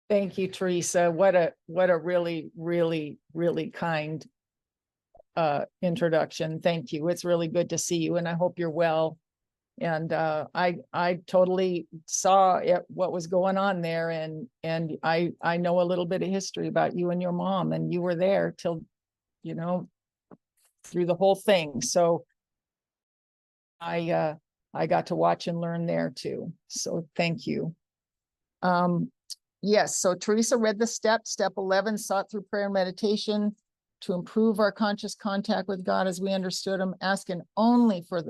Thank you, Teresa. What a really, really, really kind introduction. Thank you. It's really good to see you, and I hope you're well. And I totally saw what was going on there, and I know a little bit of history about you and your mom, and you were there till, you know, through the whole thing. So I got to watch and learn there too. So thank you. Yes, so Teresa read the steps. Step 11, sought through prayer and meditation to improve our conscious contact with God as we understood him, praying only for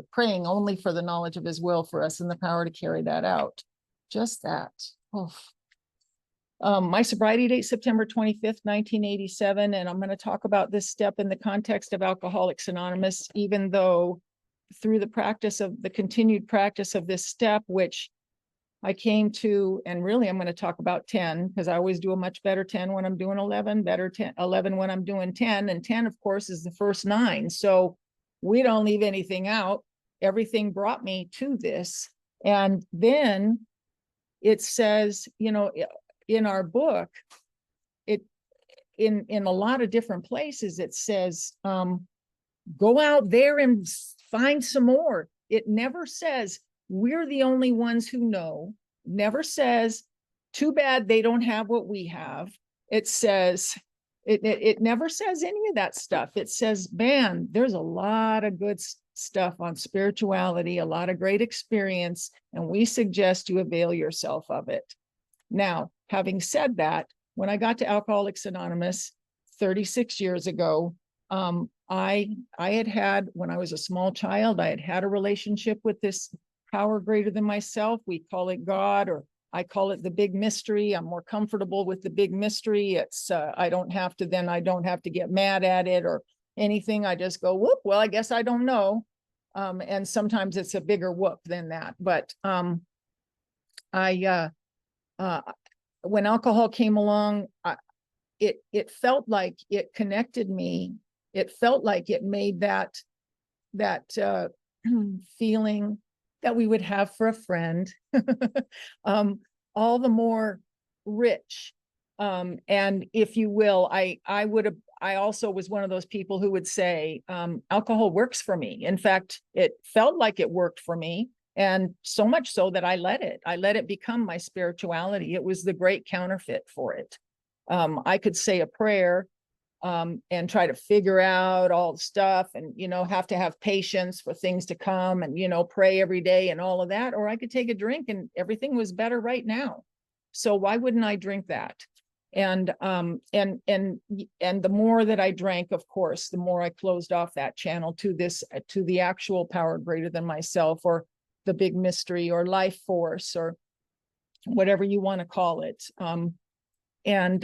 the knowledge of his will for us and the power to carry that out. Just that. Oof. My sobriety date, September 25th, 1987, and I'm going to talk about this step in the context of Alcoholics Anonymous, even though through the continued practice of this step, which I came to, and really I'm going to talk about 10, because I always do a much better 10 when I'm doing 11, better 10, 11 when I'm doing 10, and 10, of course, is the first 9. So we don't leave anything out. Everything brought me to this. And then it says, you know, in our book, in a lot of different places, it says, go out there and find some more. It never says, we're the only ones who know. Never says, too bad they don't have what we have. It says, it never says any of that stuff. It says, man, there's a lot of good stuff on spirituality, a lot of great experience, and we suggest you avail yourself of it. Now, having said that, when I got to Alcoholics Anonymous 36 years ago, I had, when I was a small child, I had a relationship with this power greater than myself. We call it God, or I call it the big mystery. I'm more comfortable with the big mystery. It's I don't have to get mad at it or anything. I just go, whoop, well, I guess I don't know. And sometimes it's a bigger whoop than that. But when alcohol came along, it felt like it connected me. It felt like it made that feeling that we would have for a friend all the more rich. And if you will, I also was one of those people who would say, alcohol works for me. In fact, it felt like it worked for me. And so much so that I let it become my spirituality. It was the great counterfeit for it. I could say a prayer and try to figure out all the stuff and, have to have patience for things to come and, pray every day and all of that. Or I could take a drink and everything was better right now. So why wouldn't I drink that? And the more that I drank, of course, the more I closed off that channel to the actual power greater than myself, or the big mystery, or life force, or whatever you want to call it. And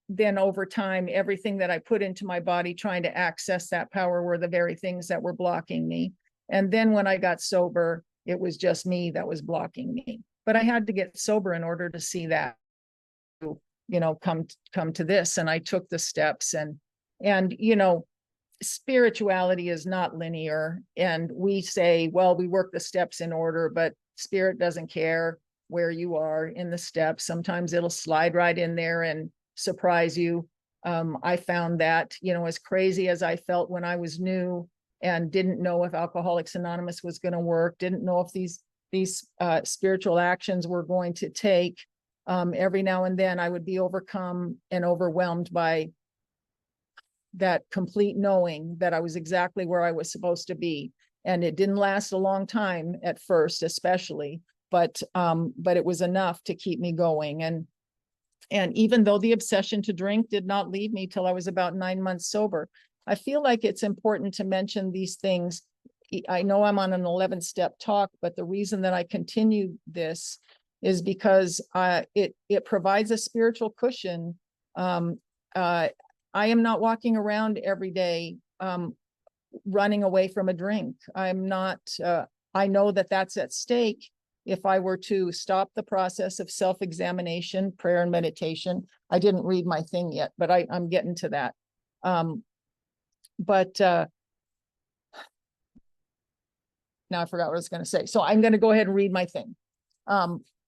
then over time, everything that I put into my body trying to access that power were the very things that were blocking me. And then when I got sober, it was just me that was blocking me. But I had to get sober in order to see that, come to this. And I took the steps, and spirituality is not linear. And we say, well, we work the steps in order, but spirit doesn't care where you are in the steps. Sometimes it'll slide right in there and surprise you. I found that, as crazy as I felt when I was new and didn't know if Alcoholics Anonymous was going to work, didn't know if these spiritual actions were going to take, every now and then I would be overcome and overwhelmed by that complete knowing that I was exactly where I was supposed to be. And it didn't last a long time at first, especially, but it was enough to keep me going. And even though the obsession to drink did not leave me till I was about 9 months sober, I feel like it's important to mention these things. I know I'm on an 11-step talk, but the reason that I continue this is because it provides a spiritual cushion. I am not walking around every day running away from a drink. I'm not, I know that that's at stake if I were to stop the process of self-examination, prayer and meditation. I didn't read my thing yet, but I'm getting to that. Now I forgot what I was going to say. So I'm going to go ahead and read my thing.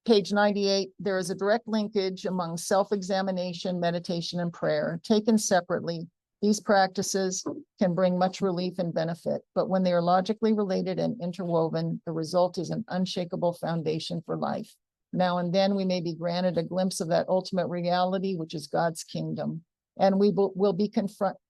page 98, there is a direct linkage among self-examination, meditation, and prayer. Taken separately, these practices can bring much relief and benefit, but when they are logically related and interwoven, the result is an unshakable foundation for life. Now and then we may be granted a glimpse of that ultimate reality, which is God's kingdom, and we will be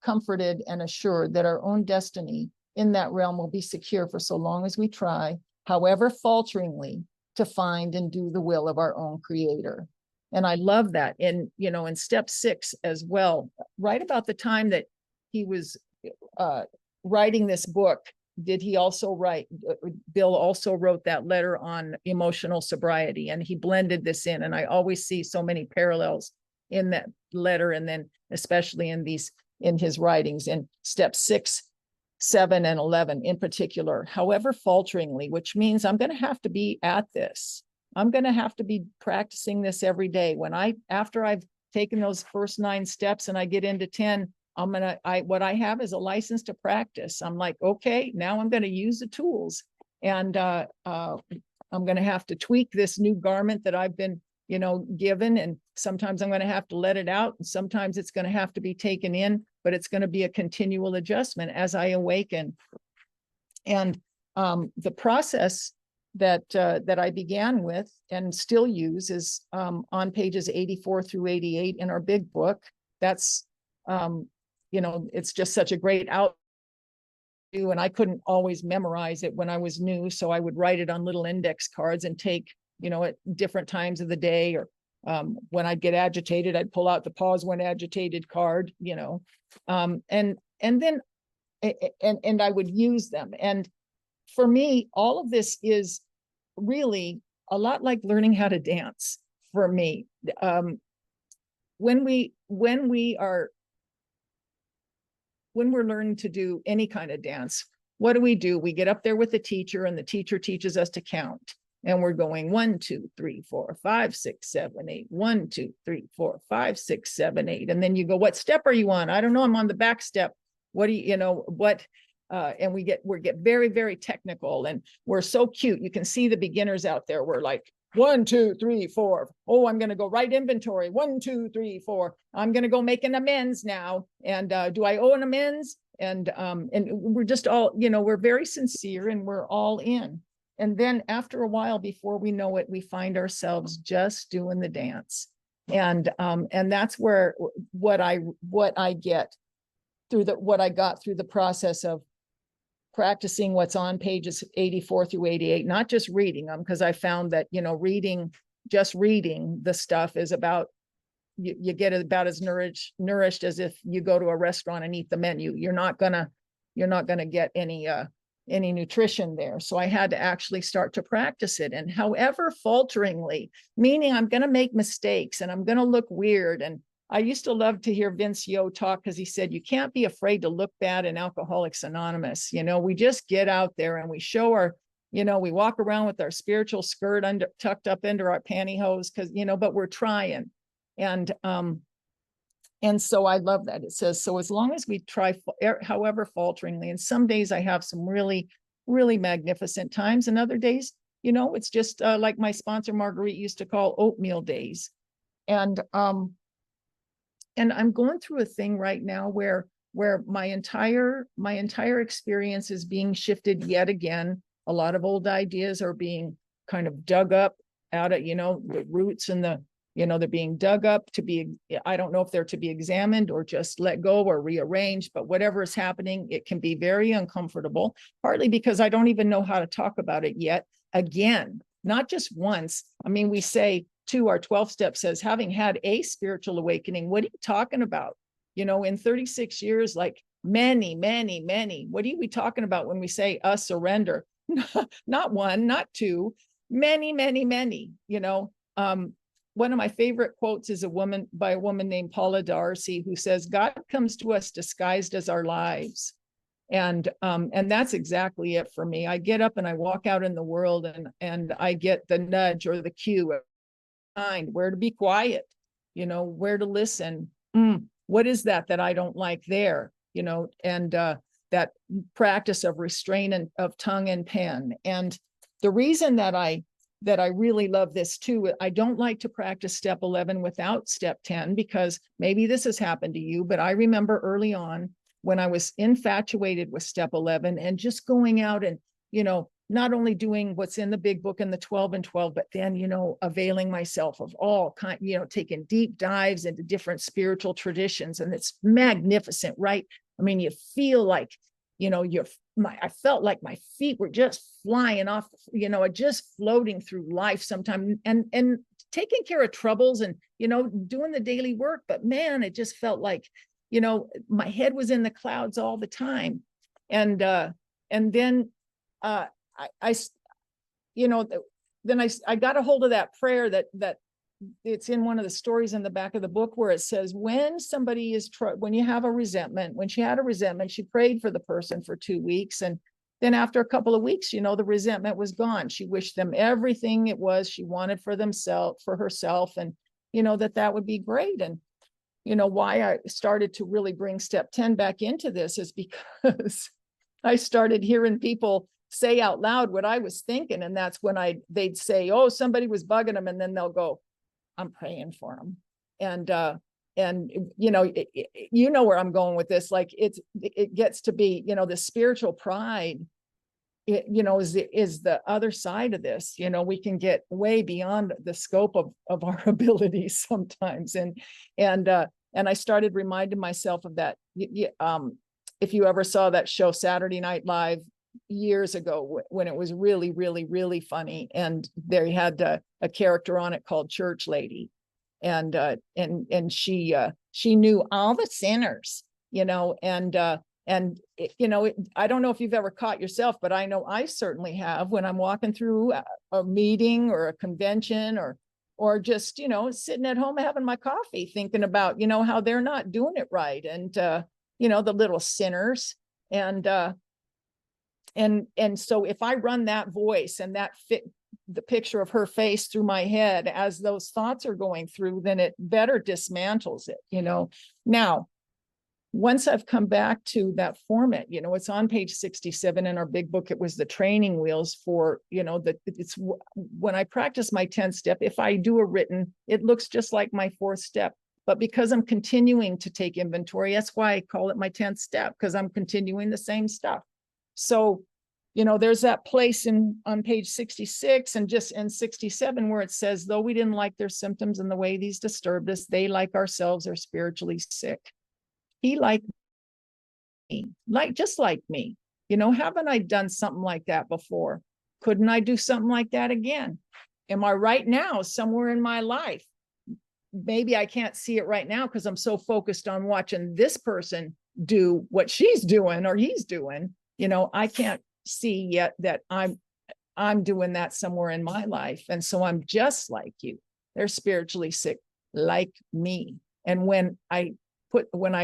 comforted and assured that our own destiny in that realm will be secure for so long as we try, however falteringly, to find and do the will of our own creator. And I love that. And, you know, in step 6 as well, right about the time that he was writing this book, did he also write, Bill also wrote that letter on emotional sobriety, and he blended this in. And I always see so many parallels in that letter, and then especially in his writings in step 6, 7, and 11 in particular, however falteringly, which means I'm going to have to be at this. I'm going to have to be practicing this every day. After I've taken those first 9 steps and I get into 10, what I have is a license to practice. I'm like, okay, now I'm going to use the tools, and I'm going to have to tweak this new garment that I've been, you know, given. And sometimes I'm going to have to let it out. And sometimes it's going to have to be taken in, but it's going to be a continual adjustment as I awaken. And the process that I began with and still use is on pages 84 through 88 in our big book. That's, you know, it's just such a great and I couldn't always memorize it when I was new. So I would write it on little index cards and take, you know, at different times of the day, or when I'd get agitated, I'd pull out the pause when agitated card, you know, and then I would use them. And for me, all of this is really a lot like learning how to dance for me. When we're learning to do any kind of dance, what do? We get up there with the teacher, and the teacher teaches us to count. And we're going 1, 2, 3, 4, 5, 6, 7, 8. 1, 2, 3, 4, 5, 6, 7, 8. And then you go, what step are you on? I don't know. I'm on the back step. What do you know? What? And we get very, very technical, and we're so cute. You can see the beginners out there. We're like 1, 2, 3, 4. Oh, I'm going to go write inventory. 1, 2, 3, 4. I'm going to go make an amends now. And do I owe an amends? And we're just all, you know, we're very sincere, and we're all in. And then after a while, before we know it, we find ourselves just doing the dance. And that's where what I get through what I got through the process of practicing what's on pages 84 through 88, not just reading them, because I found that, you know, just reading the stuff is about, you get about as nourished as if you go to a restaurant and eat the menu. You're not gonna get any nutrition there. So I had to actually start to practice it. And however falteringly, meaning I'm going to make mistakes and I'm going to look weird. And I used to love to hear Vince Yo talk, because he said, you can't be afraid to look bad in Alcoholics Anonymous. You know, we just get out there and we show our, you know, we walk around with our spiritual skirt tucked up into our pantyhose, because, you know, but we're trying. And so I love that. It says, so as long as we try, however falteringly, and some days I have some really, really magnificent times, and other days, you know, it's just like my sponsor Marguerite used to call oatmeal days. And I'm going through a thing right now where my entire experience is being shifted yet again. A lot of old ideas are being kind of dug up out of, you know, the roots and the, you know, they're being dug up to be, I don't know if they're to be examined or just let go or rearranged, but whatever is happening, it can be very uncomfortable, partly because I don't even know how to talk about it yet. Again, not just once. I mean, we say our 12 step says, having had a spiritual awakening, what are you talking about? You know, in 36 years, like many, what are we talking about when we say a surrender? Not one, not two, many, you know. One of my favorite quotes is by a woman named Paula Darcy, who says, God comes to us disguised as our lives. And that's exactly it for me. I get up and I walk out in the world, and I get the nudge or the cue of mind, where to be quiet, you know, where to listen. What is that I don't like there, you know, and that practice of restraint and of tongue and pen. And the reason that that I really love this too. I don't like to practice step 11 without step 10, because maybe this has happened to you, but I remember early on when I was infatuated with step 11 and just going out and, not only doing what's in the big book and the 12 and 12, but then, availing myself of all kind, taking deep dives into different spiritual traditions. And it's magnificent, right? I mean, you feel like, I felt like my feet were just flying off, just floating through life sometime, and taking care of troubles and, doing the daily work. But man, it just felt like, my head was in the clouds all the time. And then, I got a hold of that prayer that it's in one of the stories in the back of the book, where it says, when somebody is, when you have a resentment, when she had a resentment, she prayed for the person for 2 weeks. And then after a couple of weeks, the resentment was gone. She wished them everything it was she wanted for themselves, for herself. And, that would be great. And, why I started to really bring step 10 back into this is because I started hearing people say out loud what I was thinking. And that's when they'd say, oh, somebody was bugging them. And then they'll go, I'm praying for them. And where I'm going with this. Like it gets to be, the spiritual pride, is the other side of this. We can get way beyond the scope of our abilities sometimes. And I started reminding myself of that. If you ever saw that show Saturday Night Live years ago, when it was really, really, really funny, and they had a character on it called Church Lady, and she knew all the sinners, I don't know if you've ever caught yourself, but I know I certainly have, when I'm walking through a meeting or a convention or just, sitting at home having my coffee, thinking about, how they're not doing it right. And, the little sinners. And so if I run that voice and that the picture of her face through my head as those thoughts are going through, then it better dismantles it, Now, once I've come back to that format, it's on page 67 in our big book. It was the training wheels for, it's when I practice my 10th step, if I do a written, it looks just like my 4th step. But because I'm continuing to take inventory, that's why I call it my 10th step, because I'm continuing the same stuff. So, there's that place on page 66 and just in 67 where it says, though we didn't like their symptoms and the way these disturbed us, they, like ourselves, are spiritually sick. He like me, just like me. Haven't I done something like that before? Couldn't I do something like that again? Am I right now somewhere in my life? Maybe I can't see it right now because I'm so focused on watching this person do what she's doing or he's doing. I can't see yet that I'm doing that somewhere in my life. And so I'm just like you. They're spiritually sick like me. And when I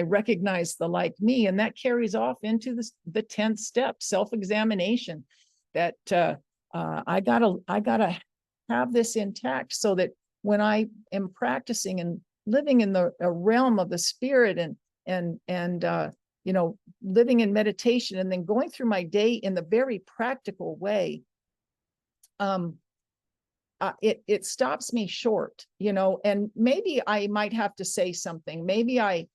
recognize the like me, and that carries off into the 10th step, self-examination, that I gotta have this intact so that when I am practicing and living in the realm of the spirit and living in meditation and then going through my day in the very practical way, it stops me short, and maybe I might have to say something. Maybe it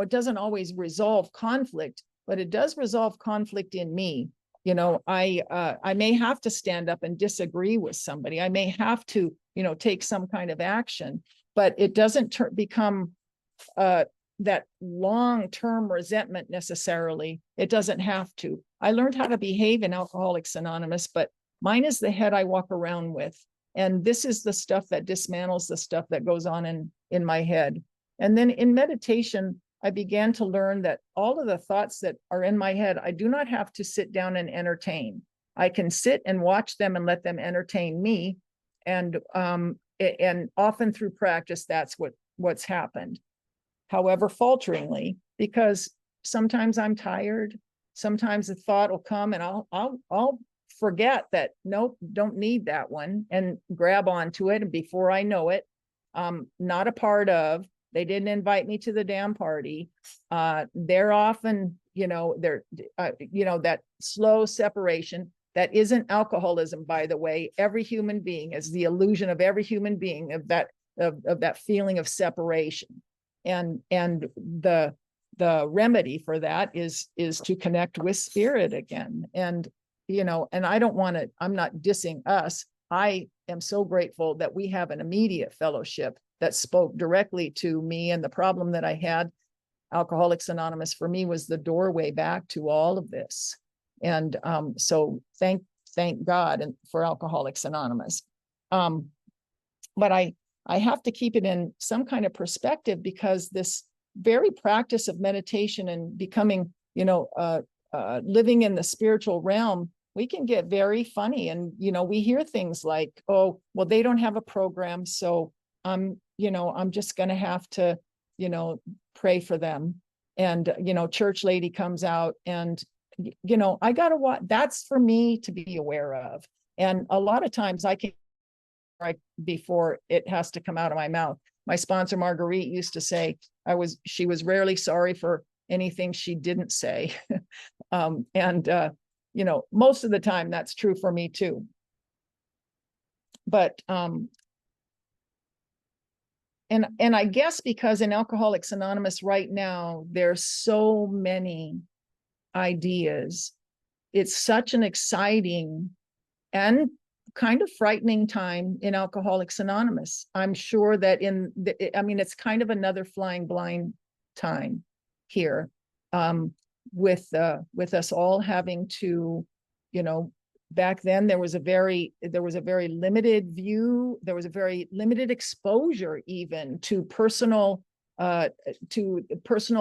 doesn't always resolve conflict, but it does resolve conflict in me. I may have to stand up and disagree with somebody. I may have to, take some kind of action, but it doesn't become that long-term resentment necessarily. It doesn't have to. I learned how to behave in Alcoholics Anonymous, but mine is the head I walk around with. And this is the stuff that dismantles the stuff that goes on in my head. And then in meditation, I began to learn that all of the thoughts that are in my head, I do not have to sit down and entertain. I can sit and watch them and let them entertain me. And often through practice, that's what's happened. However, falteringly, because sometimes I'm tired. Sometimes the thought will come and I'll forget that, nope, don't need that one, and grab onto it. And before I know it, not a part of, they didn't invite me to the damn party. They're often, that slow separation. that isn't alcoholism, by the way. Every human being is the illusion of every human being of that feeling of separation. And the remedy for that is to connect with spirit again. And, you know, and I don't want to, I'm not dissing us. I am so grateful that we have an immediate fellowship that spoke directly to me and the problem that I had. Alcoholics Anonymous for me was the doorway back to all of this. And so thank God and for Alcoholics Anonymous. But I have to keep it in some kind of perspective, because this very practice of meditation and becoming, you know, living in the spiritual realm, we can get very funny. And, you know, we hear things like, oh, well, they don't have a program, so you know, I'm just going to have to, you know, pray for them. And, you know, church lady comes out and, you know, I got to watch. That's for me to be aware of. And a lot of times I can, right before it has to come out of my mouth. My sponsor, Marguerite, used to say, she was rarely sorry for anything she didn't say. You know, most of the time that's true for me too. But, and I guess because in Alcoholics Anonymous right now, there's so many ideas. It's such an exciting and kind of frightening time in Alcoholics Anonymous. I'm sure that I mean, it's kind of another flying blind time here, with us all having to, you know, back then there was a very limited view, there was a very limited exposure even to personal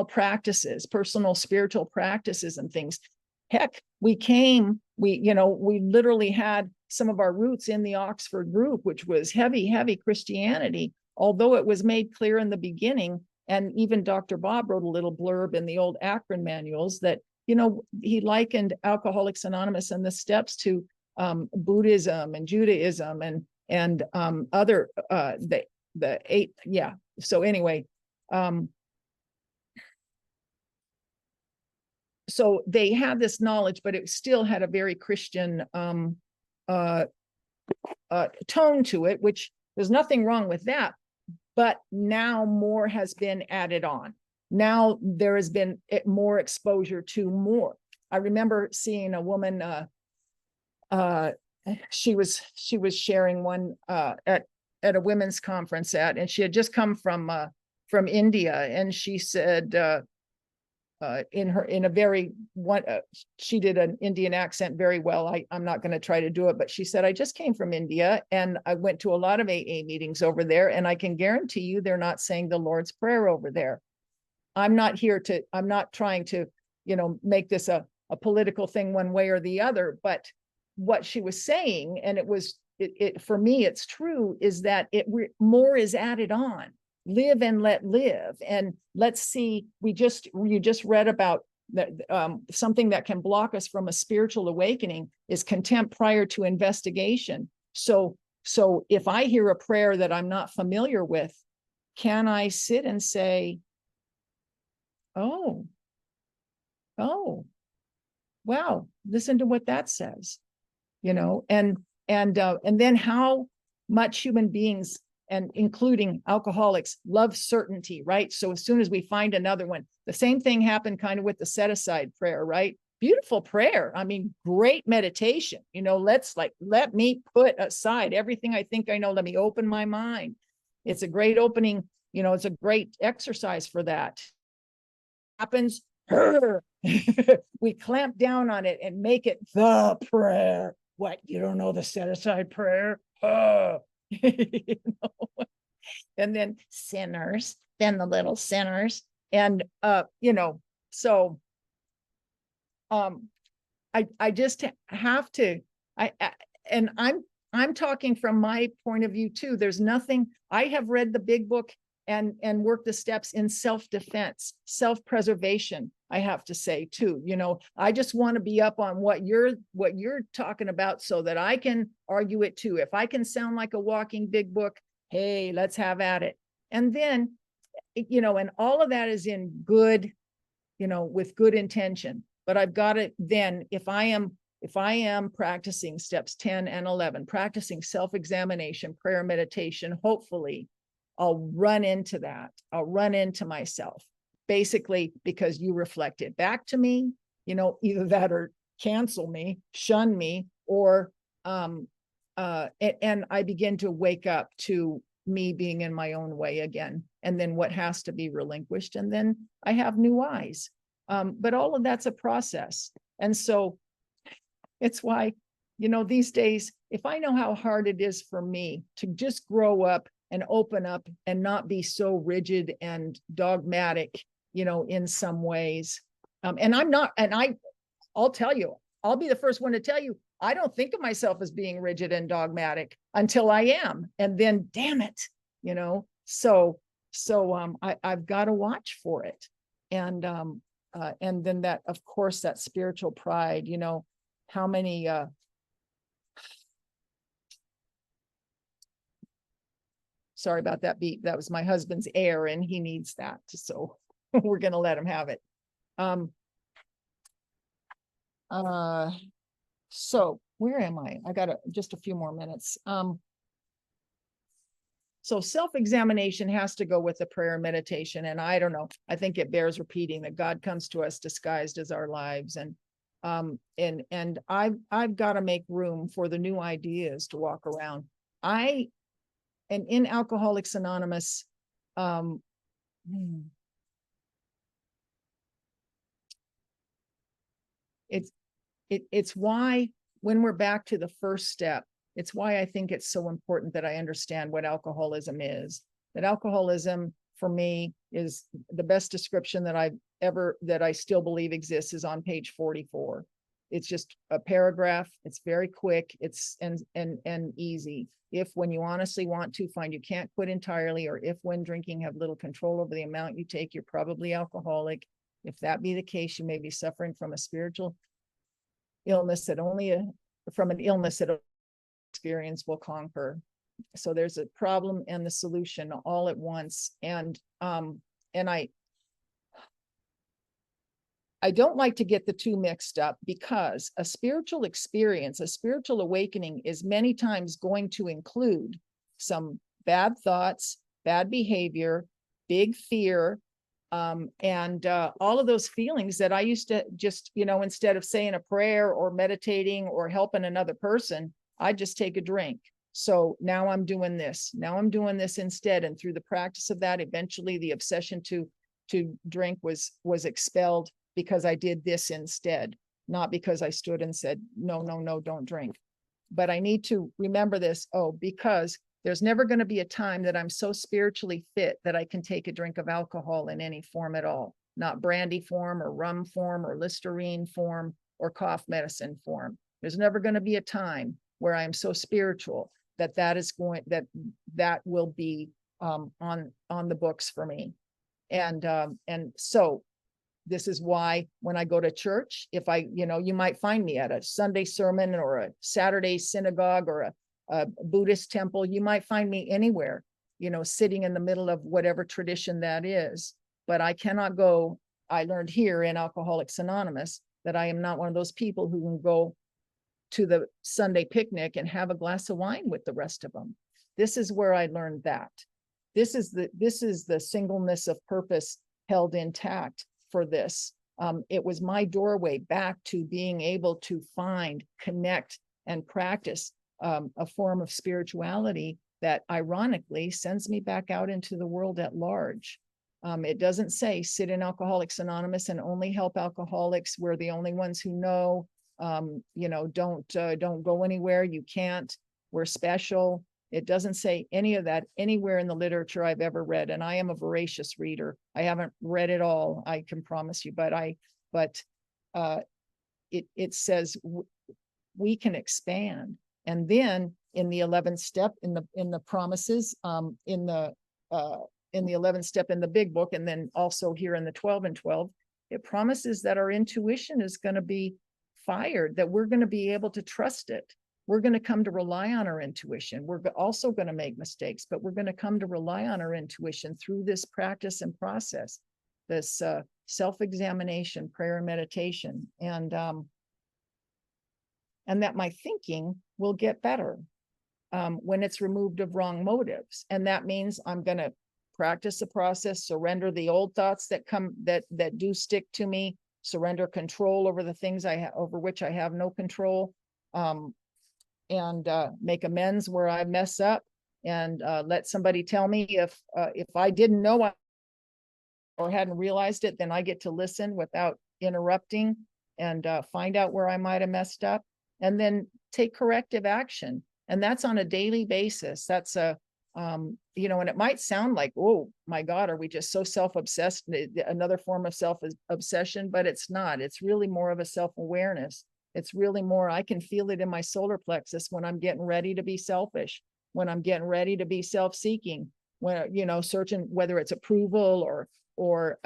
practices, personal spiritual practices and things. Heck, we literally had some of our roots in the Oxford group, which was heavy Christianity, although it was made clear in the beginning. And even Dr. Bob wrote a little blurb in the old Akron manuals that, you know, he likened Alcoholics Anonymous and the steps to Buddhism and Judaism and other the eight. Yeah. So anyway, so they had this knowledge, but it still had a very Christian tone to it, which there's nothing wrong with that. But now more has been added on. Now there has been more exposure to more. I remember seeing a woman, she was sharing one at a women's conference and she had just come from India, and she said, she did an Indian accent very well. I'm not going to try to do it, but she said, I just came from India and I went to a lot of AA meetings over there, and I can guarantee you they're not saying the Lord's Prayer over there. I'm not trying to, you know, make this a political thing one way or the other, but what she was saying, and for me, it's true, is that more is added on. Live and let live. And let's see, you just read about that, something that can block us from a spiritual awakening is contempt prior to investigation. So if I hear a prayer that I'm not familiar with, can I sit and say, oh, wow, listen to what that says, you know, and then how much human beings, and including alcoholics, love certainty, right? So as soon as we find another one, the same thing happened kind of with the set aside prayer, right? Beautiful prayer. I mean, great meditation. You know, let me put aside everything I think I know. Let me open my mind. It's a great opening. You know, it's a great exercise for that. Happens. We clamp down on it and make it the prayer. What, you don't know the set aside prayer? You know? And then sinners, then the little sinners. And you know, so I just have to, and I'm talking from my point of view too. There's nothing, I have read the big book and worked the steps in self-defense, self-preservation, I have to say too. You know, I just want to be up on what you're talking about so that I can argue it too. If I can sound like a walking big book, hey, let's have at it. And then, you know, and all of that is in good, you know, with good intention. But I've got to then, if I am if I am practicing steps 10 and 11, practicing self-examination, prayer, meditation, hopefully I'll run into that. I'll run into myself, basically because you reflect it back to me, either that or cancel me, shun me, or and I begin to wake up to me being in my own way again, and then what has to be relinquished, and then I have new eyes. But all of that's a process. And so it's why, these days, if I know how hard it is for me to just grow up and open up and not be so rigid and dogmatic, in some ways. And I'm not, and I'll tell you, I'll be the first one to tell you, I don't think of myself as being rigid and dogmatic until I am. And then, damn it, I've got to watch for it. And then that, of course, that spiritual pride, how many, sorry about that beat. That was my husband's air and he needs that. So we're going to let him have it. So where am I? I got just a few more minutes. So self-examination has to go with the prayer and meditation. And I don't know, I think it bears repeating that God comes to us disguised as our lives. And I've got to make room for the new ideas to walk around. And in Alcoholics Anonymous, it's why, when we're back to the first step, it's why I think it's so important that I understand what alcoholism is. That alcoholism for me is the best description that I still believe exists is on page 44. It's just a paragraph. It's very quick. It's and easy. If when you honestly want to find you can't quit entirely, or if when drinking have little control over the amount you take, you're probably alcoholic. If that be the case, you may be suffering from a spiritual illness that from an illness that experience will conquer. So there's a problem and the solution all at once. And I don't like to get the two mixed up, because a spiritual experience, a spiritual awakening is many times going to include some bad thoughts, bad behavior, big fear, and all of those feelings that I used to just, instead of saying a prayer or meditating or helping another person, I just take a drink. So now I'm doing this. Now I'm doing this instead. And through the practice of that, eventually the obsession to drink was expelled, because I did this instead, not because I stood and said, no, don't drink. But I need to remember this, because there's never going to be a time that I'm so spiritually fit that I can take a drink of alcohol in any form at all, not brandy form or rum form or Listerine form or cough medicine form. There's never going to be a time where I'm so spiritual that will be on the books for me. And so this is why when I go to church, if you might find me at a Sunday sermon or a Saturday synagogue or a Buddhist temple, you might find me anywhere, sitting in the middle of whatever tradition that is. But I cannot go. I learned here in Alcoholics Anonymous that I am not one of those people who can go to the Sunday picnic and have a glass of wine with the rest of them. This is where I learned that. This is the singleness of purpose held intact for this. It was my doorway back to being able to find, connect, and practice a form of spirituality that ironically sends me back out into the world at large. It doesn't say sit in Alcoholics Anonymous and only help alcoholics. We're the only ones who know. Don't go anywhere. You can't. We're special. It doesn't say any of that anywhere in the literature I've ever read. And I am a voracious reader. I haven't read it all, I can promise you, but it says we can expand. And then in the 11th step, in the promises, in the 11th step in the big book, and then also here in the 12 and 12, it promises that our intuition is going to be fired, that we're going to be able to trust it. We're going to come to rely on our intuition. We're also going to make mistakes, but we're going to come to rely on our intuition through this practice and process, this self-examination, prayer and meditation. And and that my thinking will get better when it's removed of wrong motives. And that means I'm going to practice the process, surrender the old thoughts that come that do stick to me, surrender control over the things over which I have no control, and make amends where I mess up, and let somebody tell me if I didn't know or hadn't realized it, then I get to listen without interrupting, and find out where I might have messed up, and then take corrective action. And that's on a daily basis. That's and it might sound like, oh my God, are we just so self-obsessed? Another form of self-obsession, but it's not. It's really more of a self-awareness. It's really more, I can feel it in my solar plexus when I'm getting ready to be selfish, when I'm getting ready to be self-seeking, when, searching whether it's approval or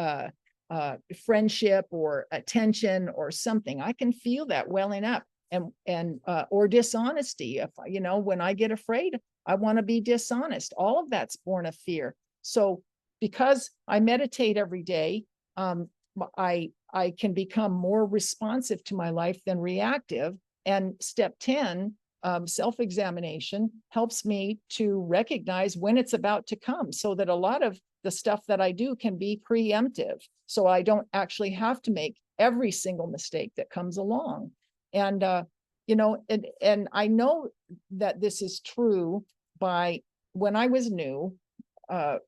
friendship or attention or something. I can feel that welling up, and or dishonesty. If when I get afraid, I want to be dishonest. All of that's born of fear. So because I meditate every day, I can become more responsive to my life than reactive. And step 10, self-examination, helps me to recognize when it's about to come, so that a lot of the stuff that I do can be preemptive. So I don't actually have to make every single mistake that comes along. And, and I know that this is true by when I was new, now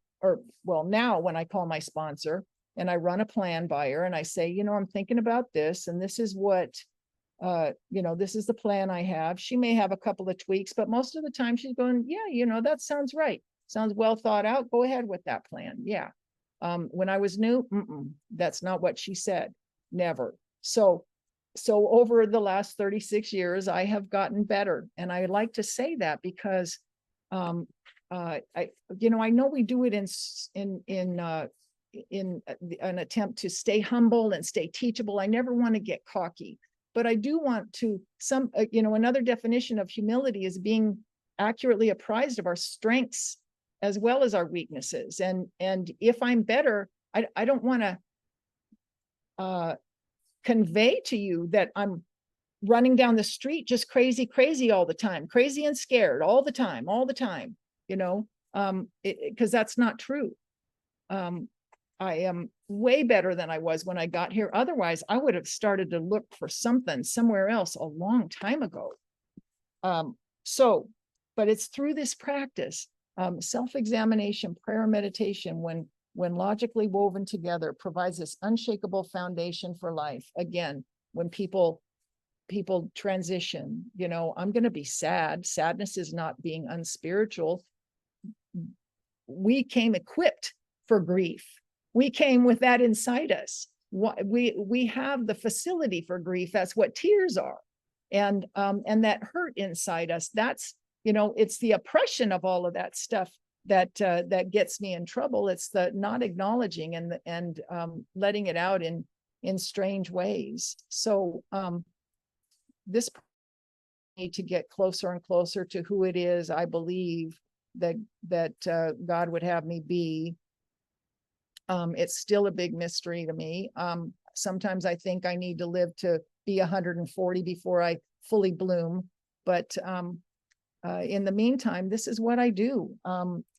when I call my sponsor and I run a plan by her and I say, I'm thinking about this, and this is what, this is the plan I have. She may have a couple of tweaks, but most of the time she's going, yeah, that sounds right. Sounds well thought out. Go ahead with that plan. Yeah. When I was new, that's not what she said. Never. So over the last 36 years, I have gotten better. And I like to say that because, I know we do it in an attempt to stay humble and stay teachable. I never want to get cocky, but I do want to another definition of humility is being accurately apprised of our strengths as well as our weaknesses. And if I'm better, I don't want to convey to you that I'm running down the street just crazy all the time, crazy and scared all the time, because that's not true. I am way better than I was when I got here. Otherwise, I would have started to look for something somewhere else a long time ago. But it's through this practice, self-examination, prayer, meditation, when logically woven together, provides this unshakable foundation for life. Again, when people transition, I'm going to be sad. Sadness is not being unspiritual. We came equipped for grief. We came with that inside us. We have the facility for grief. That's what tears are. And that hurt inside us. That's, it's the oppression of all of that stuff that gets me in trouble. It's the not acknowledging and letting it out in strange ways. So this need to get closer and closer to who it is I believe that God would have me be. It's still a big mystery to me. Sometimes I think I need to live to be 140 before I fully bloom. But in the meantime, this is what I do.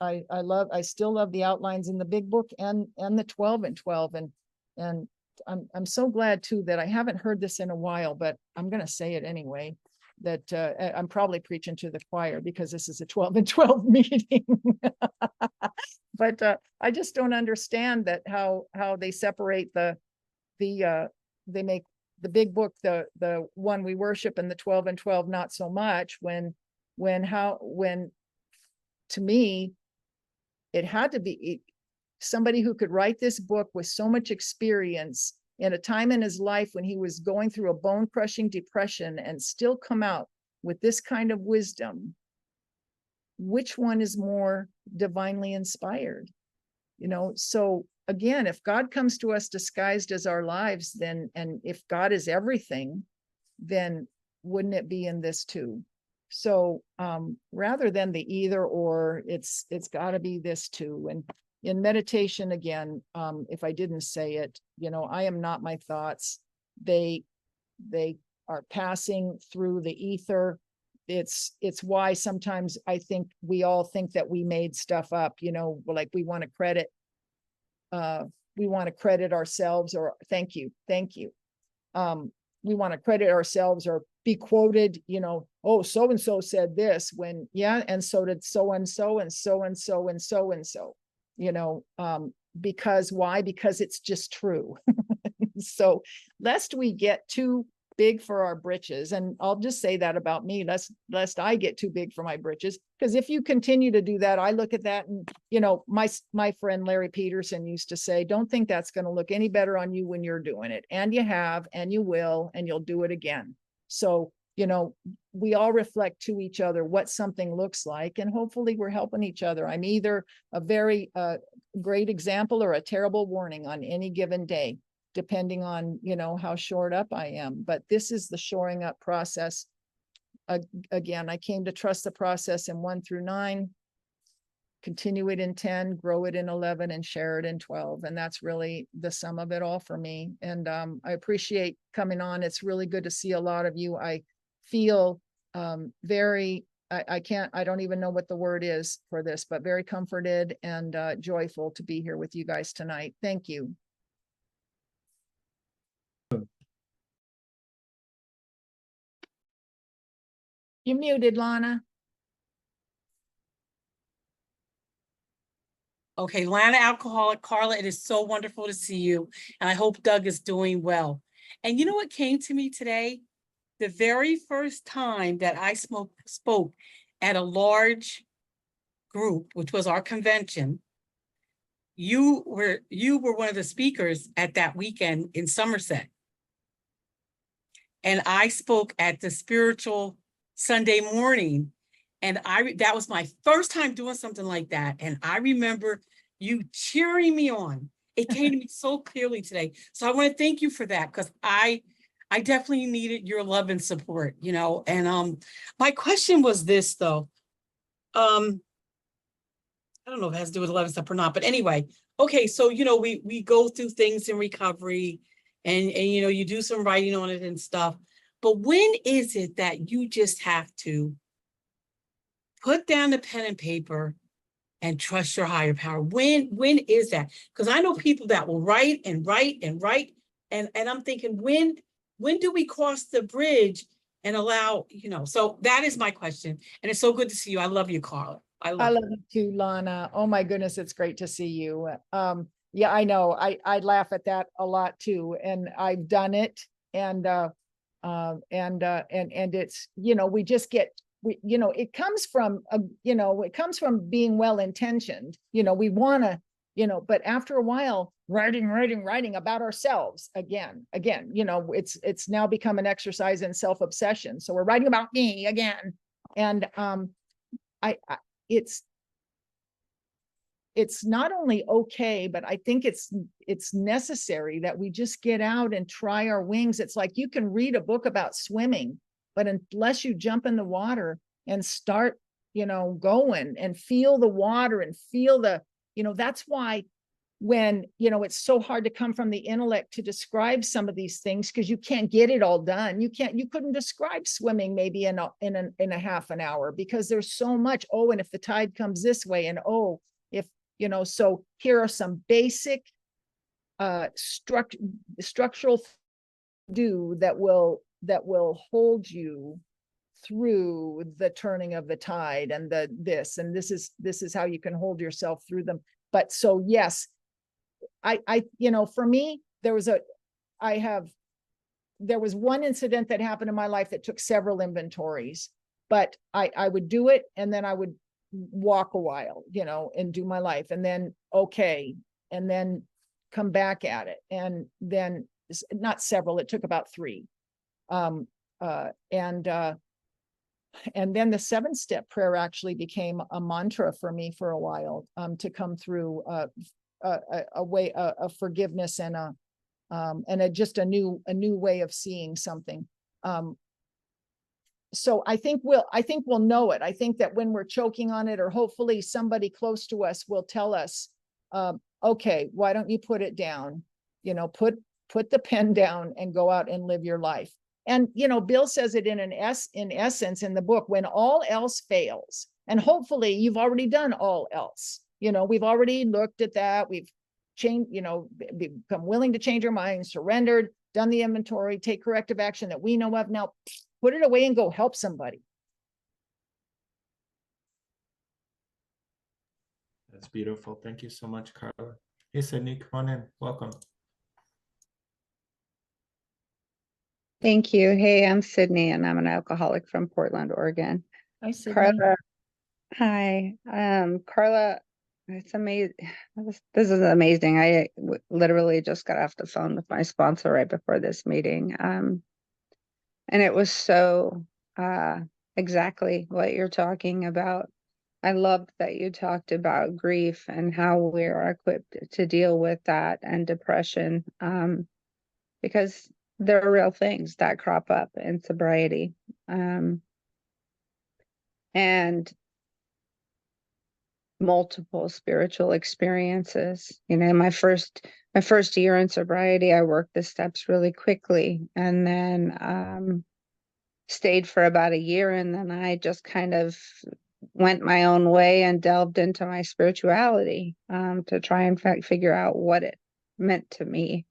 I still love the outlines in the big book and the 12 and 12. And I'm so glad too that I haven't heard this in a while, but I'm going to say it anyway, that I'm probably preaching to the choir because this is a 12 and 12 meeting. But I just don't understand that how they separate they make the big book the one we worship and the 12 and 12 not so much, when to me it had to be somebody who could write this book with so much experience in a time in his life when he was going through a bone-crushing depression and still come out with this kind of wisdom. Which one is more divinely inspired? So again, if God comes to us disguised as our lives, then, and if God is everything, then wouldn't it be in this too? So rather than the either or, it's got to be this too. And in meditation, again, if I didn't say it, I am not my thoughts. They are passing through the ether. It's why sometimes I think we all think that we made stuff up, you know, like we want to credit ourselves, or thank you. We want to credit ourselves or be quoted, you know, oh, so and so said this, when yeah, and so did so and so and so and so and so and so, you know, because why? Because it's just true. So lest we get too big for our britches, and I'll just say that about me, lest I get too big for my britches, because if you continue to do that, I look at that and, you know, my friend Larry Peterson used to say, don't think that's going to look any better on you when you're doing it, and you have, and you will, and you'll do it again. So, you know, we all reflect to each other what something looks like, and hopefully we're helping each other. I'm either a very great example or a terrible warning on any given day, depending on, you know, how shored up I am. But this is the shoring up process. Again, I came to trust the process in 1 through 9, continue it in 10, grow it in 11, and share it in 12. And that's really the sum of it all for me. And I appreciate coming on. It's really good to see a lot of you. I feel very, I don't even know what the word is for this, but very comforted and joyful to be here with you guys tonight. Thank you. You're muted, Lana. Okay, Lana Alcoholic, Carla, it is so wonderful to see you. And I hope Doug is doing well. And you know what came to me today? The very first time that I spoke at a large group, which was our convention, you were one of the speakers at that weekend in Somerset. And I spoke at the spiritual Sunday morning. And that was my first time doing something like that. And I remember you cheering me on. It came to me so clearly today. So I want to thank you for that, because I definitely needed your love and support, you know. And my question was this, though. I don't know if it has to do with 11 stuff or not, but anyway, okay, so you know, we go through things in recovery, and you know, you do some writing on it and stuff. But when is it that you just have to put down the pen and paper and trust your higher power? When is that? Because I know people that will write and write and write, and I'm thinking, when do we cross the bridge and allow, you know? So that is my question, and it's so good to see you. I love you, Carla. I love you too, Lana. Oh my goodness, it's great to see you. Yeah, I know. I laugh at that a lot too, and I've done it, and it's, you know, we just get, you know, it comes from it comes from being well intentioned. You know, we want to, you know, but after a while, writing about ourselves again, you know, it's now become an exercise in self-obsession. So we're writing about me again, and it's not only okay, but I think it's necessary that we just get out and try our wings. It's like you can read a book about swimming, but unless you jump in the water and start, you know, going and feel the water and feel the, you know, that's why when, you know, it's so hard to come from the intellect to describe some of these things, because you can't get it all done. You couldn't describe swimming maybe in a half an hour, because there's so much. Oh, and if the tide comes this way, and oh, if, you know, so here are some basic structural do that will hold you through the turning of the tide and this is how you can hold yourself through them. But so yes, I you know, for me, there was one incident that happened in my life that took several inventories, but I would do it, and then I would walk a while, you know, and do my life, and then okay, and then come back at it, and then not several, it took about 3, and then the 7-step prayer actually became a mantra for me for a while, to come through a way of forgiveness and just a new way of seeing something. So I think we'll know it. I think that when we're choking on it, or hopefully somebody close to us will tell us, okay, why don't you put it down? You know, put the pen down and go out and live your life. And, Bill says it in essence in the book, when all else fails, and hopefully you've already done all else. We've already looked at that. We've changed, become willing to change our minds, surrendered, done the inventory, take corrective action that we know of. Now put it away and go help somebody. That's beautiful. Thank you so much, Carla. Hey, Sydney, come on in. Welcome. Thank you. Hey, I'm Sydney and I'm an alcoholic from Portland, Oregon. Hi, Sydney. Carla. Hi. Carla, it's amazing. This is amazing. I literally just got off the phone with my sponsor right before this meeting. And it was so exactly what you're talking about. I loved that you talked about grief and how we are equipped to deal with that and depression, because there are real things that crop up in sobriety. And multiple spiritual experiences. My first year in sobriety, I worked the steps really quickly, and then stayed for about a year, and then I just kind of went my own way and delved into my spirituality to try and figure out what it meant to me.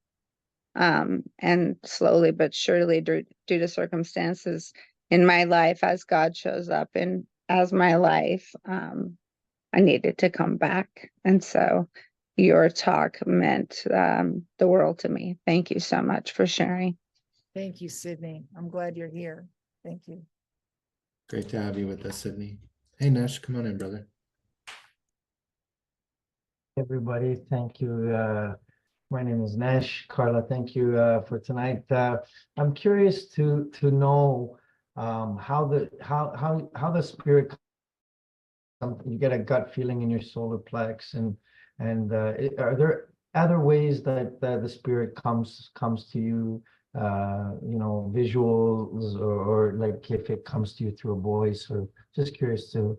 And slowly but surely, due to circumstances in my life, as God shows up as my life, I needed to come back. And so your talk meant the world to me. Thank you so much for sharing. Thank you, Sydney. I'm glad you're here. Thank you. Great to have you with us, Sydney. Hey, Nash, come on in, brother. Everybody, thank you. My name is Nash. Carla, thank you for tonight. I'm curious to know how the spirit. You get a gut feeling in your solar plex, and are there other ways that the spirit comes to you? Visuals, or like if it comes to you through a voice, or just curious to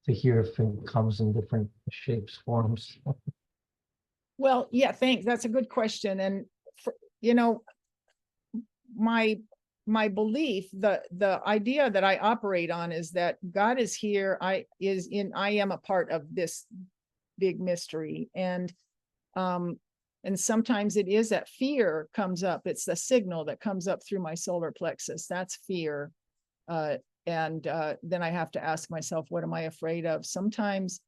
hear if it comes in different shapes, forms. Well, yeah, thanks. That's a good question. And my belief, the idea that I operate on is that God is here. I am a part of this big mystery. And sometimes it is that fear comes up. It's the signal that comes up through my solar plexus. That's fear. And then I have to ask myself, what am I afraid of? Sometimes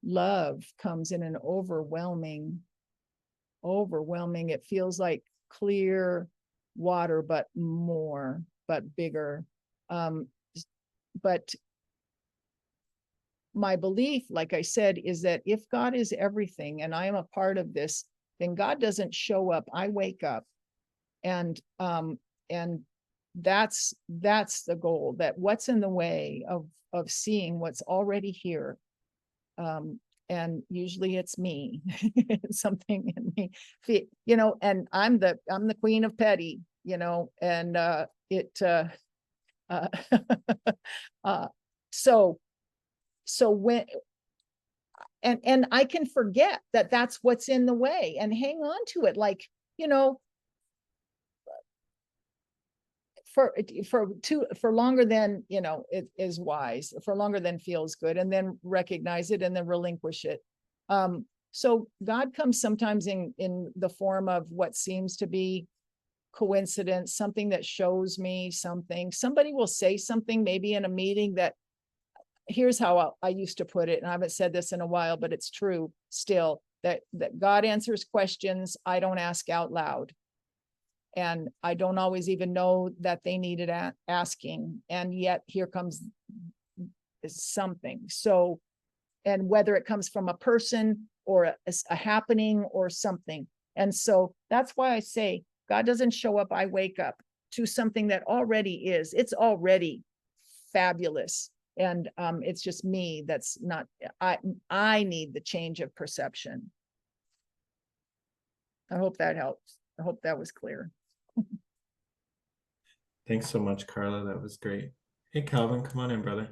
love comes in an overwhelming. It feels like clear water, but bigger. But my belief, like I said, is that if God is everything and I am a part of this, then God doesn't show up. I wake up, and that's the goal. That what's in the way of seeing what's already here. And usually it's me, something in me, and I'm the queen of petty, and so when, and I can forget that that's what's in the way and hang on to it, like, for longer than it is wise, for longer than feels good, and then recognize it and then relinquish it. So God comes sometimes in the form of what seems to be coincidence, something that shows me something. Somebody will say something maybe in a meeting that, here's how I used to put it, and I haven't said this in a while, but it's true still, that God answers questions I don't ask out loud. And I don't always even know that they needed asking. And yet here comes something. So, and whether it comes from a person or a happening or something. And so that's why I say God doesn't show up. I wake up to something that already is. It's already fabulous. And it's just me that's not, I need the change of perception. I hope that helps. I hope that was clear. Thanks so much, Carla. That was great. Hey, Calvin, come on in, brother.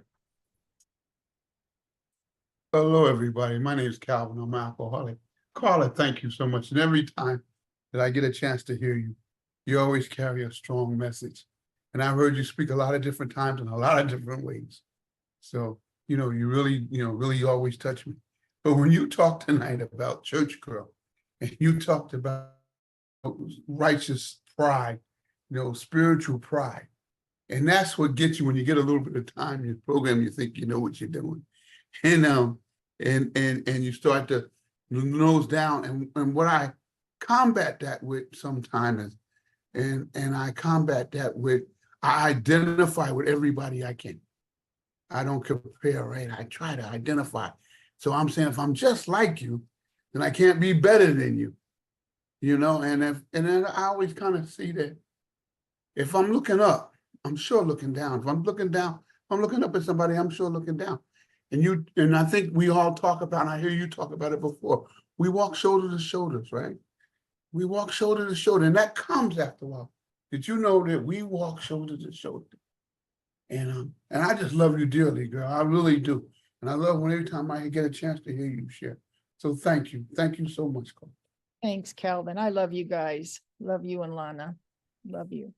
Hello, everybody. My name is Calvin. I'm an alcoholic. Carla, thank you so much. And every time that I get a chance to hear you, you always carry a strong message. And I've heard you speak a lot of different times in a lot of different ways. So, you really always touch me. But when you talked tonight about church girl, and you talked about righteous pride, spiritual pride, and that's what gets you when you get a little bit of time in your program, you think you know what you're doing. And you start to nose down. And what I combat that with sometimes is, and I combat that with, I identify with everybody I can. I don't compare, right? I try to identify. So I'm saying if I'm just like you, then I can't be better than you. And then I always kind of see that if I'm looking up, I'm sure looking down. If I'm looking down, if I'm looking up at somebody, I'm sure looking down. And I think we all talk about, and I hear you talk about it before, we walk shoulder to shoulders, right? We walk shoulder to shoulder, and that comes after a while. Did you know that we walk shoulder to shoulder? And I just love you dearly, girl. I really do. And I love when every time I get a chance to hear you share. So thank you. Thank you so much, Carla. Thanks, Calvin. I love you guys. Love you and Lana. Love you.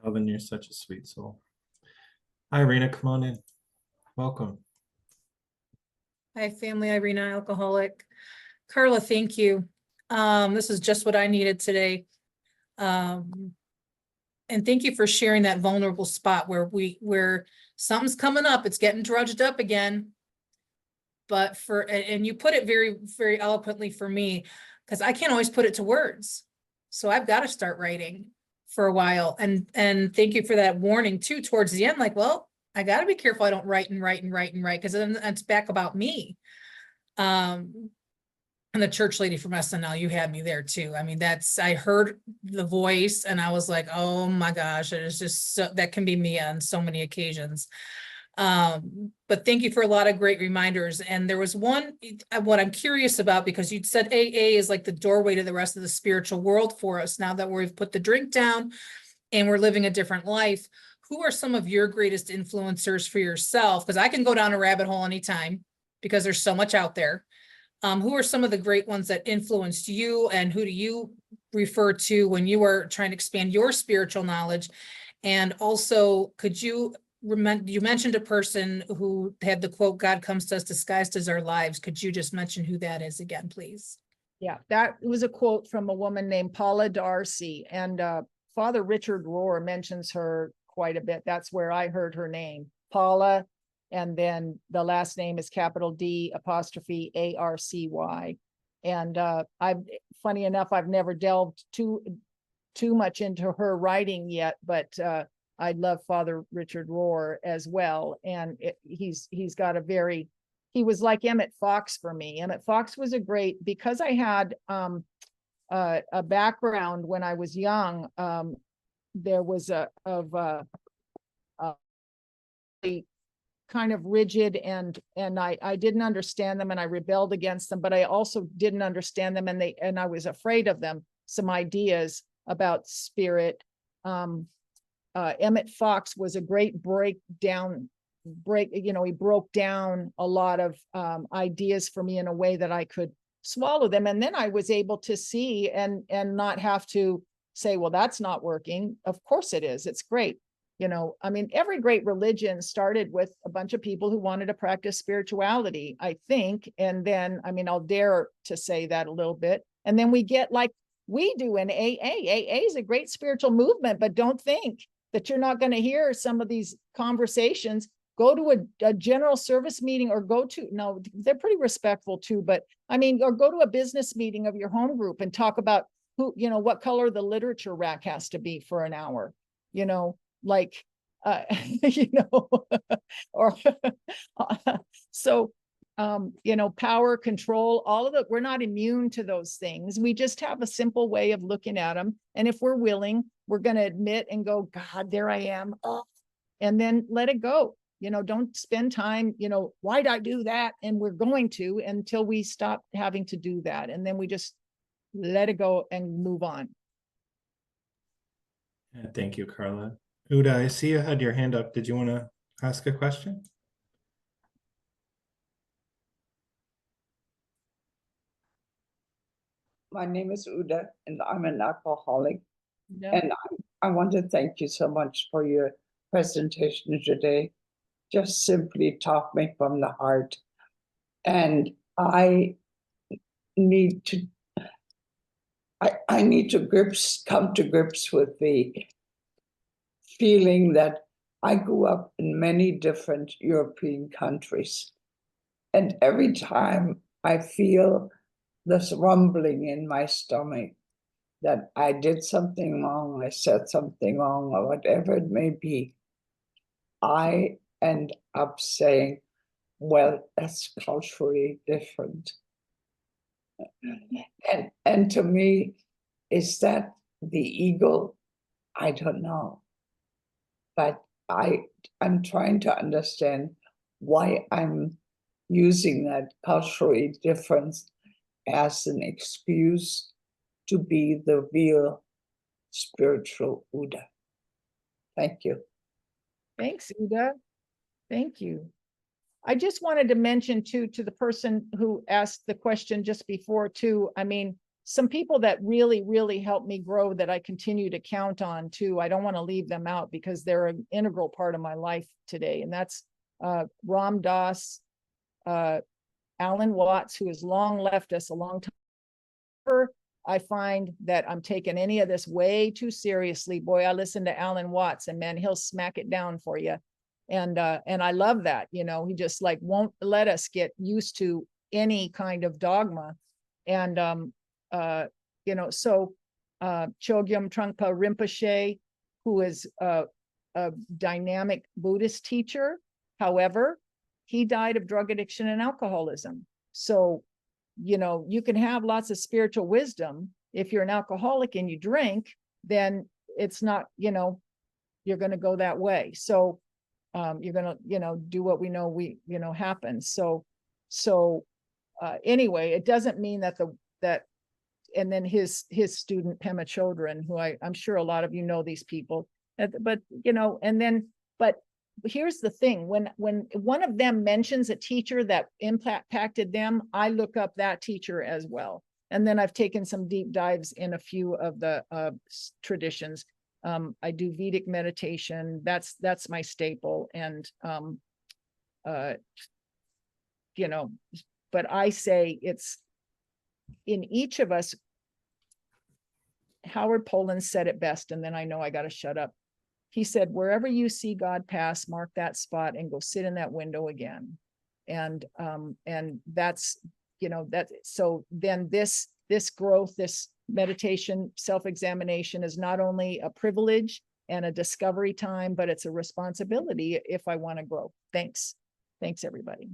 Calvin, you're such a sweet soul. Irina, come on in. Welcome. Hi, family. Irina, alcoholic. Carla, thank you. This is just what I needed today. And thank you for sharing that vulnerable spot where something's coming up, it's getting drudged up again. But and you put it very, very eloquently for me, because I can't always put it to words. So I've got to start writing for a while. And thank you for that warning too, towards the end, like, well, I got to be careful I don't write, because then it's back about me. And the church lady from SNL, you had me there too. I mean, I heard the voice and I was like, oh my gosh, it is just so, that can be me on so many occasions. But thank you for a lot of great reminders. And there was one, what I'm curious about, because you said AA is like the doorway to the rest of the spiritual world for us. Now that we've put the drink down and we're living a different life, who are some of your greatest influencers for yourself? Because I can go down a rabbit hole anytime because there's so much out there. Who are some of the great ones that influenced you, and who do you refer to when you are trying to expand your spiritual knowledge? And also, could you mentioned a person who had the quote, God comes to us disguised as our lives. Could you just mention who that is again, please? Yeah, that was a quote from a woman named Paula Darcy, and Father Richard Rohr mentions her quite a bit. That's where I heard her name, Paula. And then the last name is capital D apostrophe ARCY. And funny enough, I've never delved too much into her writing yet, but I love Father Richard Rohr as well. And he's got he was like Emmett Fox for me. Emmett Fox was because I had a background when I was young. There was a kind of rigid and I didn't understand them and I rebelled against them, but I also didn't understand them and I was afraid of them, some ideas about spirit. Emmett Fox was a great he broke down a lot of ideas for me in a way that I could swallow them. And then I was able to see and not have to say, well, that's not working. Of course it is. It's great. I mean, every great religion started with a bunch of people who wanted to practice spirituality, I think. And then, I mean, I'll dare to say that a little bit. And then we get like we do in AA. AA is a great spiritual movement, but don't think that you're not going to hear some of these conversations. Go to a general service meeting or no, they're pretty respectful too, but I mean, or go to a business meeting of your home group and talk about what color the literature rack has to be for an hour, like, or so, power, control, all of it. We're not immune to those things. We just have a simple way of looking at them. And if we're willing, we're going to admit and go, God, there I am. Oh, and then let it go. Don't spend time, why'd I do that? And we're going to until we stop having to do that. And then we just let it go and move on. Yeah, thank you, Carla. Uda, I see you had your hand up. Did you want to ask a question? My name is Uda, and I'm an alcoholic. No, And I want to thank you so much for your presentation today. Just simply taught me from the heart. And I need to, I need to come to grips with the feeling that I grew up in many different European countries. And every time I feel this rumbling in my stomach that I did something wrong, I said something wrong, or whatever it may be, I end up saying, well, that's culturally different. And to me, is that the ego? I don't know. But I'm trying to understand why I'm using that culturally difference as an excuse to be the real spiritual Buddha. Thank you. thanks, Uda. Thank you. I just wanted to mention too, to the person who asked the question just before too, I mean, some people that really, really helped me grow that I continue to count on too. I don't want to leave them out because they're an integral part of my life today. And that's Ram Dass, Alan Watts, who has long left us a long time. I find that I'm taking any of this way too seriously. Boy, I listen to Alan Watts and man, he'll smack it down for you. And I love that, you know, he just like won't let us get used to any kind of dogma. And you know, so Chogyam Trungpa Rinpoche, who is a dynamic Buddhist teacher, however, he died of drug addiction and alcoholism. So, you know, you can have lots of spiritual wisdom. If you're an alcoholic and you drink, then it's not, you know, you're going to go that way. So you're going to, you know, do what we know happens. So anyway, it doesn't mean that and then his student Pema Chodron, who I'm sure a lot of you know these people, but you know, and then, but here's the thing, when one of them mentions a teacher that impacted them, I look up that teacher as well. And then I've taken some deep dives in a few of the traditions. I do Vedic meditation. That's my staple. And, you know, but I say it's in each of us. Howard Poland said it best, and then I know I got to shut up. He said, wherever you see God pass, mark that spot and go sit in that window again. And that's, you know, that, so then this growth, this meditation, self-examination is not only a privilege and a discovery time, but it's a responsibility if I want to grow. Thanks. Thanks, everybody.